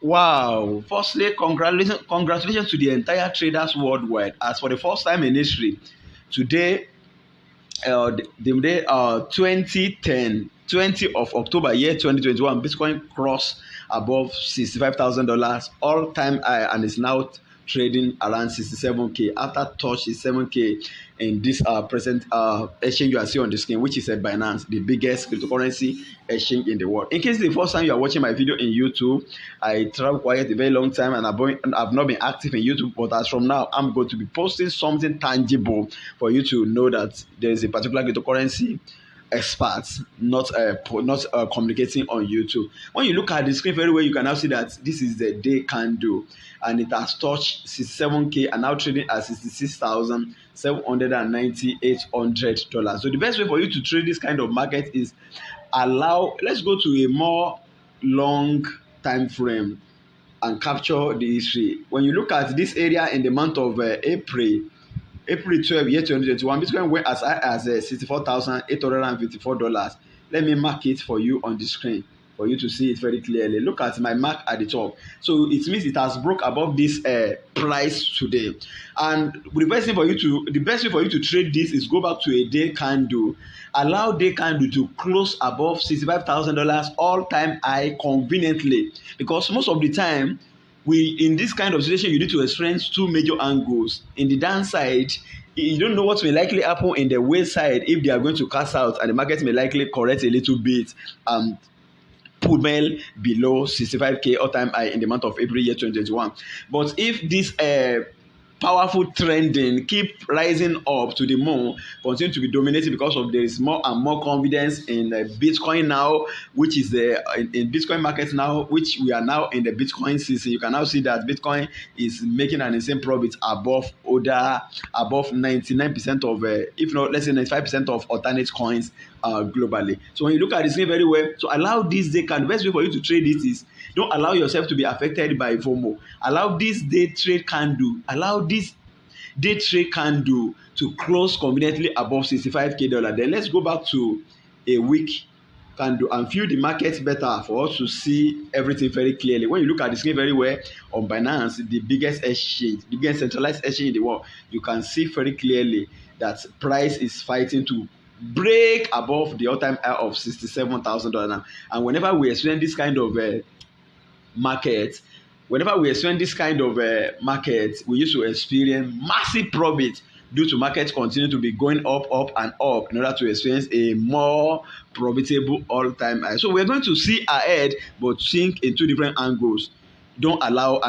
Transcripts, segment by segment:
Wow! Firstly, congratulations to the entire traders worldwide. As for the first time in history, today, the day 2010, 20th of October, year 2021, Bitcoin crossed above $65,000 all time high and is now trading around 67K after touch 67K in this present exchange you are seeing on the screen, which is a Binance, the biggest cryptocurrency exchange in the world. In case the first time you are watching my video in YouTube, I travel quiet a very long time and I've not been active in YouTube, but as from now, I'm going to be posting something tangible for you to know that there is a particular cryptocurrency experts not communicating on YouTube. When you look at the screen very well, you can now see that this is the day candle and it has touched 67K and now trading at $66,798. So the best way for you to trade this kind of market is let's go to a more long time frame and capture the history. When you look at this area in the month of April 12, year 2021, Bitcoin went as high as $64,854. Let me mark it for you on the screen for you to see it very clearly. Look at my mark at the top. So it means it has broke above this price today. And the best way for you to trade this is go back to a day candle. Allow day candle to close above $65,000 all time high conveniently, because most of the time in this kind of situation, you need to experience two major angles. In the downside, you don't know what may likely happen in the way side if they are going to cash out, and the market may likely correct a little bit and pummel below 65K all time high in the month of April year 2021. But if this powerful trending keep rising up to the moon, continue to be dominated because of there is more and more confidence in Bitcoin now, which is in Bitcoin market now, which we are now in the Bitcoin season. You can now see that Bitcoin is making an insane profit above 99% of if not let's say 95% of alternate coins globally. So when you look at this very well, so allow this day candle. The best way for you to trade it is don't allow yourself to be affected by FOMO. Allow this day trade candle to close conveniently above $65K. Then let's go back to a week candle and view the market better for us to see everything very clearly. When you look at the screen very well on Binance, the biggest exchange, the biggest centralized exchange in the world, you can see very clearly that price is fighting to break above the all-time high of $67,000. And whenever we experience this kind of market, we used to experience massive profit due to markets continue to be going up and up in order to experience a more profitable all-time high. So we're going to see ahead, but think in two different angles. Don't allow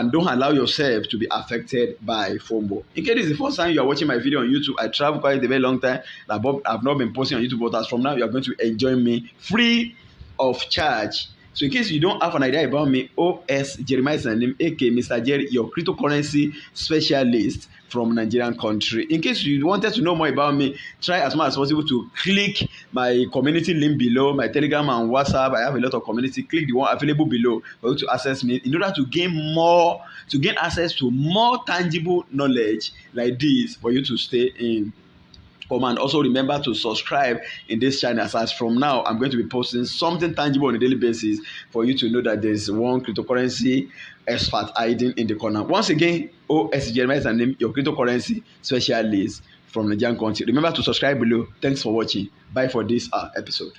yourself to be affected by FOMO. In case this is the first time you are watching my video on YouTube, I travel quite a very long time. I've not been posting on YouTube, but as from now, you are going to enjoy me free of charge. So in case you don't have an idea about me, OS Jeremiah is my name, aka Mr. Jerry, your cryptocurrency specialist from Nigerian country. In case you wanted to know more about me, try as much as possible to click my community link below, my Telegram and WhatsApp. I have a lot of community. Click the one available below for you to access me in order to gain access to more tangible knowledge like this for you to stay in. And also remember to subscribe in this channel, as from now I'm going to be posting something tangible on a daily basis for you to know that there's one cryptocurrency expert hiding in the corner. Once again, OS Jeremiah is my name, your cryptocurrency specialist from Nigerian country. Remember to subscribe below. Thanks for watching. Bye for this episode.